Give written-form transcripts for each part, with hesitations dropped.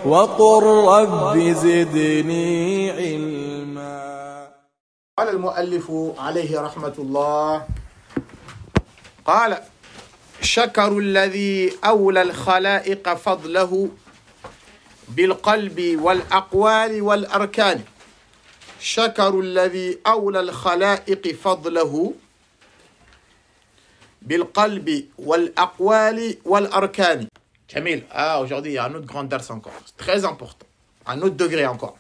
وقل رب زدني علما. قال المؤلف عليه رحمة الله قال شكر الذي أولى الخلائق فضله بالقلب والأقوال والأركان. شكر الذي أولى الخلائق فضله بالقلب والأقوال والأركان. Jamil, aujourd'hui il y a un autre grand dars encore, c'est très important, un autre degré encore.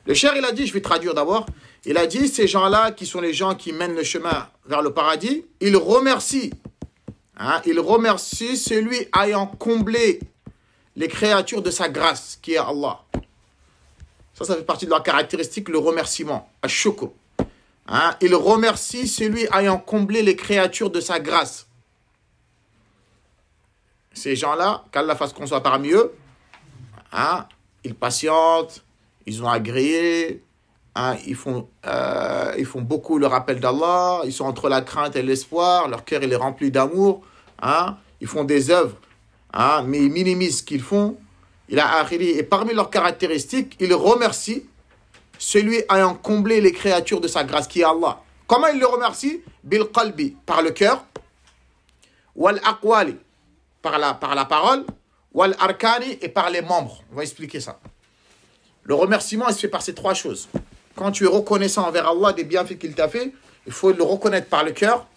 Le cher il a dit, je vais traduire d'abord, il a dit ces gens-là qui sont les gens qui mènent le chemin vers le paradis, ils remercient, ils remercient celui ayant comblé les créatures de sa grâce, qui est Allah. Ça fait partie de leur caractéristique, le remerciement, ash-shukr. Il remercie celui ayant comblé les créatures de sa grâce. Ces gens-là, qu'Allah fasse qu'on soit parmi eux, ils patientent, ils ont agréé, ils font beaucoup le rappel d'Allah, ils sont entre la crainte et l'espoir, leur cœur il est rempli d'amour, ils font des œuvres, mais ils minimisent ce qu'ils font. Et parmi leurs caractéristiques, ils remercient celui ayant comblé les créatures de sa grâce, qui est Allah. Comment ils le remercient? Bil qalbi, par le cœur, wal aqwali, par la parole, wal arkani, et par les membres. On va expliquer ça. Le remerciement, il se fait par ces trois choses. Quand tu es reconnaissant envers Allah des bienfaits qu'il t'a fait, il faut le reconnaître par le cœur,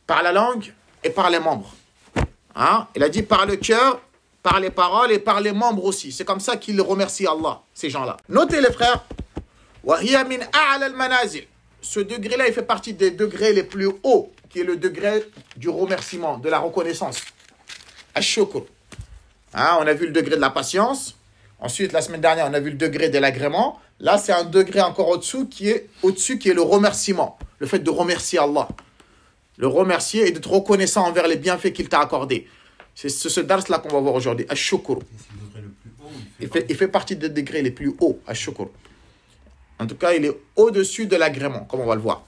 par la langue et par les membres. Il a dit par le cœur, par les paroles et par les membres aussi. C'est comme ça qu'ils remercient Allah, ces gens-là. Notez les frères, ce degré-là, il fait partie des degrés les plus hauts, qui est le degré du remerciement, de la reconnaissance. Ash-shukr. On a vu le degré de la patience. Ensuite, la semaine dernière, on a vu le degré de l'agrément. Là, c'est un degré encore au-dessus qui est le remerciement. Le fait de remercier Allah. Le remercier et d'être reconnaissant envers les bienfaits qu'il t'a accordés. C'est ce dars-là qu'on va voir aujourd'hui. Ash-shukr. Il fait partie des degrés les plus hauts. Ash-shukr. En tout cas, il est au-dessus de l'agrément, comme on va le voir.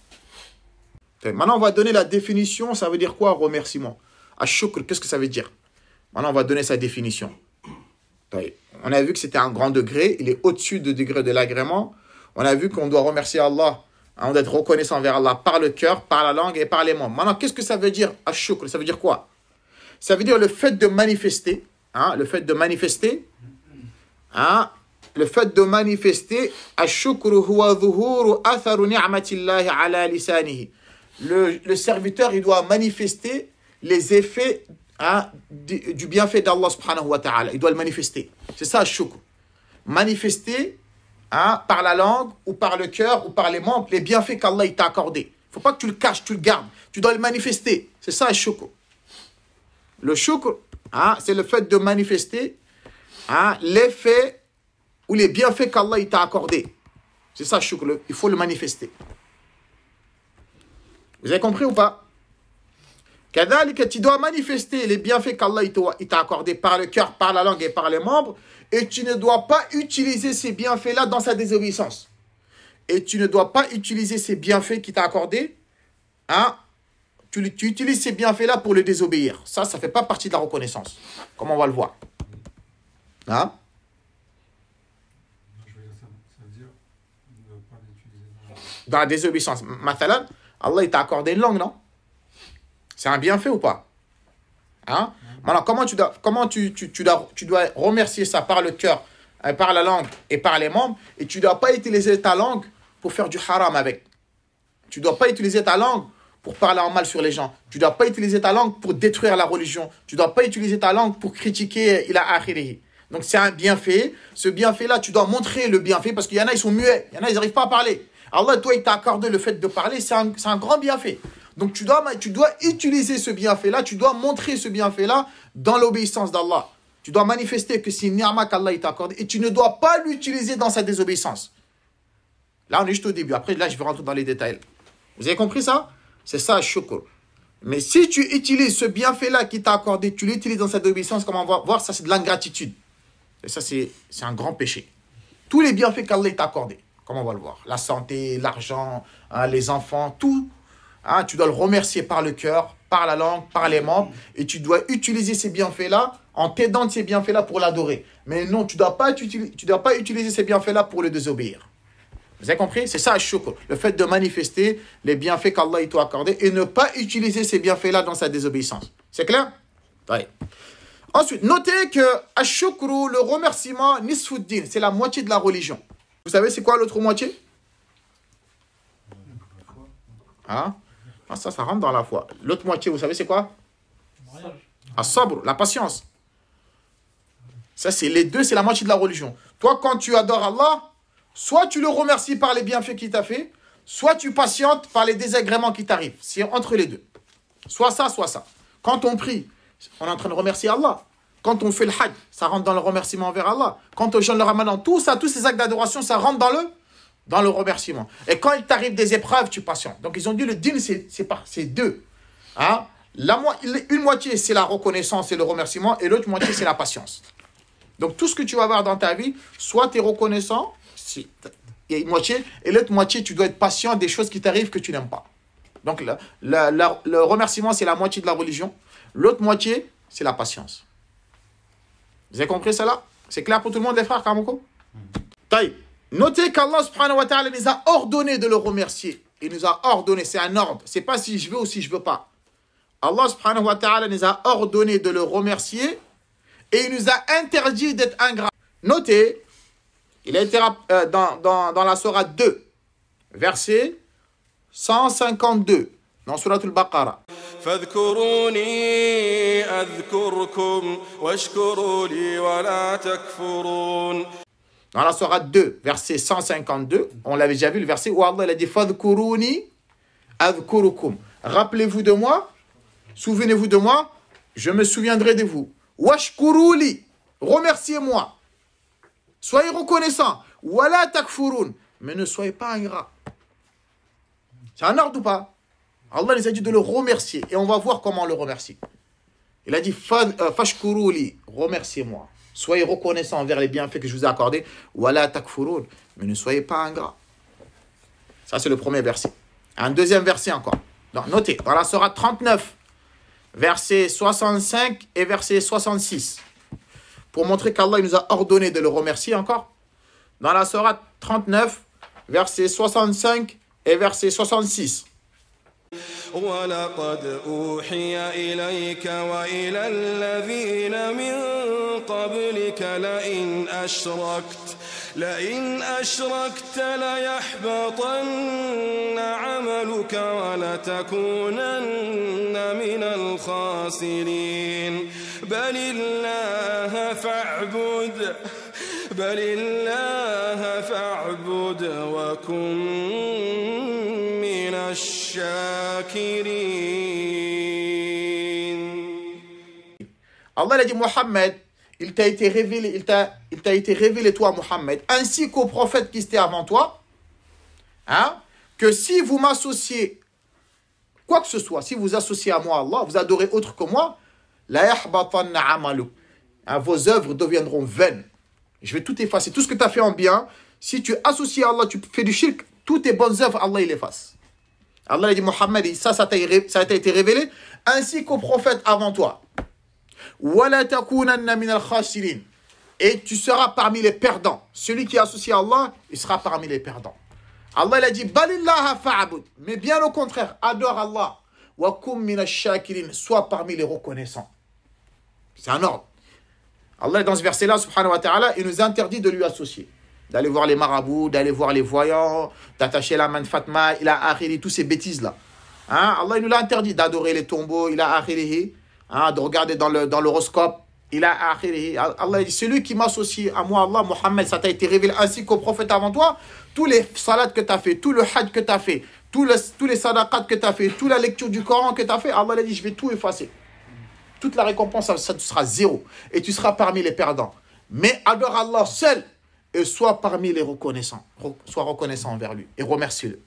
Maintenant, on va donner la définition. Ça veut dire quoi, remerciement? Ash-shukr, qu'est-ce que ça veut dire? Maintenant, on va donner sa définition. On a vu que c'était un grand degré. Il est au-dessus du degré de l'agrément. On a vu qu'on doit remercier Allah. On doit être reconnaissant envers Allah par le cœur, par la langue et par les membres. Maintenant, qu'est-ce que ça veut dire, ash-shukr? Ça veut dire quoi? Ça veut dire le fait de manifester. Le fait de manifester. Le fait de manifester. Ash-shukr huwa dhuhuru atharu ni'matillahi ala lisanihi. Le serviteur, il doit manifester les effets du bienfait d'Allah subhanahu wa ta'ala. Il doit le manifester. C'est ça, ash-shukr. Manifester par la langue ou par le cœur ou par les membres les bienfaits qu'Allah t'a accordés. Il ne faut pas que tu le caches, tu le gardes. Tu dois le manifester. C'est ça, ash-shukr. Le shukr, c'est le fait de manifester l'effet ou les bienfaits qu'Allah t'a accordés. C'est ça, shukr. Il faut le manifester. Vous avez compris ou pas? Kadhalika, tu dois manifester les bienfaits qu'Allah t'a accordés par le cœur, par la langue et par les membres, et tu ne dois pas utiliser ces bienfaits-là dans sa désobéissance. Et tu ne dois pas utiliser ces bienfaits qu'il t'a accordés, tu utilises ces bienfaits-là pour le désobéir. Ça ne fait pas partie de la reconnaissance, comme on va le voir. Ça veut dire ne pas l'utiliser dans la désobéissance. Mathalan, Allah il t'a accordé une langue, non? C'est un bienfait ou pas? Maintenant, comment tu dois remercier ça par le cœur, par la langue et par les membres, et tu ne dois pas utiliser ta langue pour faire du haram avec. Tu ne dois pas utiliser ta langue pour parler en mal sur les gens. Tu ne dois pas utiliser ta langue pour détruire la religion. Tu ne dois pas utiliser ta langue pour critiquer ila akhirihi. Donc c'est un bienfait. Ce bienfait-là, tu dois montrer le bienfait parce qu'il y en a, ils sont muets. Il y en a, ils n'arrivent pas à parler. Allah, toi, il t'a accordé le fait de parler. C'est un grand bienfait. Donc tu dois utiliser ce bienfait-là. Tu dois montrer ce bienfait-là dans l'obéissance d'Allah. Tu dois manifester que c'est une ni'ma qu'Allah t'a accordé. Et tu ne dois pas l'utiliser dans sa désobéissance. Là, on est juste au début. Après, là, je vais rentrer dans les détails. Vous avez compris ça? C'est ça, shukr. Mais si tu utilises ce bienfait-là qui t'a accordé, tu l'utilises dans sa désobéissance, comme on va voir, ça c'est de l'ingratitude. Et ça, c'est un grand péché. Tous les bienfaits qu'Allah t'a accordés, comme on va le voir. La santé, l'argent, les enfants, tout. Tu dois le remercier par le cœur, par la langue, par les membres, et tu dois utiliser ces bienfaits-là en t'aidant de ces bienfaits-là pour l'adorer. Mais non, tu ne dois pas utiliser ces bienfaits-là pour le désobéir. Vous avez compris? C'est ça, ash-shukr. Le fait de manifester les bienfaits qu'Allah t'a accordés et ne pas utiliser ces bienfaits-là dans sa désobéissance. C'est clair? Oui. Ensuite, notez que ash-shukr, le remerciement, nisfuddin, c'est la moitié de la religion. Vous savez c'est quoi l'autre moitié? Hein? Ah, ça rentre dans la foi. L'autre moitié, vous savez c'est quoi? As-sabr, la patience. Ça, c'est les deux, c'est la moitié de la religion. Toi, quand tu adores Allah, soit tu le remercies par les bienfaits qu'il t'a fait, soit tu patientes par les désagréments qui t'arrivent. C'est entre les deux. Soit ça, soit ça. Quand on prie, on est en train de remercier Allah. Quand on fait le hajj, ça rentre dans le remerciement envers Allah. Quand on jeûne le ramadan, tout ça, tous ces actes d'adoration, ça rentre dans le remerciement. Et quand il t'arrive des épreuves, tu patientes. Donc ils ont dit le din, c'est deux. Hein? Une moitié, c'est la reconnaissance et le remerciement, et l'autre moitié, c'est la patience. Donc tout ce que tu vas avoir dans ta vie, soit tu es reconnaissant, il y a une moitié, et l'autre moitié, tu dois être patient des choses qui t'arrivent que tu n'aimes pas. Donc le remerciement, c'est la moitié de la religion. L'autre moitié, c'est la patience. Vous avez compris cela? C'est clair pour tout le monde, les frères Kamoko? Taï. Notez qu'Allah subhanahu wa ta'ala nous a ordonné de le remercier. Il nous a ordonné, c'est un ordre. C'est pas si je veux ou si je veux pas. Allah subhanahu wa ta'ala nous a ordonné de le remercier et il nous a interdit d'être ingrat. Notez, il a été dans la sourate 2, verset 152, dans sourate al-Baqarah. فاذكروني أذكركم واشكروا لي ولا تكفرون. Dans la sourate 2, verset 152, on l'avait déjà vu, le verset où Allah il a dit fadhkuruni adhkurukum. Rappelez-vous de moi, souvenez-vous de moi, je me souviendrai de vous. Washkuruli, remerciez-moi. Soyez reconnaissants. Wala takfurun, mais ne soyez pas ingrats. C'est un ordre ou pas? Allah les a dit de le remercier et on va voir comment on le remercie. Il a dit fashkuruli, remerciez-moi. Soyez reconnaissants envers les bienfaits que je vous ai accordés. Wala takfurun, mais ne soyez pas ingrats. Ça, c'est le premier verset. Un deuxième verset encore. Donc, notez, dans la sourate 39, verset 65 et verset 66. Pour montrer qu'Allah nous a ordonné de le remercier encore. Dans la sourate 39, verset 65 et verset 66. ولقد أوحي إليك وإلى الذين من قبلك لئن أشركت ليحبطن عملك ولتكونن من الخاسرين بل الله فاعبد وكن من الشاكرين. Allah a dit Mohammed, il t'a été révélé toi Mohammed, ainsi qu'aux prophètes qui étaient avant toi, hein, que si vous m'associez quoi que ce soit, si vous associez à moi Allah, vous adorez autre que moi, la yahbatanna amalu, vos œuvres deviendront vaines. Je vais tout effacer, tout ce que tu as fait en bien. Si tu associes à Allah, tu fais du shirk, toutes tes bonnes œuvres, Allah il efface. Allah a dit Mohammed, ça t'a été révélé, ainsi qu'aux prophètes avant toi. Et tu seras parmi les perdants. Celui qui est associé à Allah, il sera parmi les perdants. Allah il a dit mais bien au contraire, adore Allah. Sois parmi les reconnaissants. C'est un ordre. Allah dans ce verset-là, subhanahu wa ta'ala, il nous interdit de lui associer. D'aller voir les marabouts, d'aller voir les voyants, d'attacher la main de Fatma, il a akhiri, tous ces bêtises-là. Hein? Allah il nous l'a interdit d'adorer les tombeaux, il a akhiri, hein, de regarder dans l'horoscope, il a akhiri. Allah dit, celui qui m'associe à moi, Allah, Mohammed, ça t'a été révélé ainsi qu'au prophète avant toi, tous les salats que tu as fait, tout le hajj que tu as fait, tous les sadaqat que tu as fait, toute la lecture du Coran que tu as fait, Allah a dit, je vais tout effacer. Toute la récompense, ça sera zéro. Et tu seras parmi les perdants. Mais adore Allah seul et sois parmi les reconnaissants. Sois reconnaissant envers lui et remercie-le.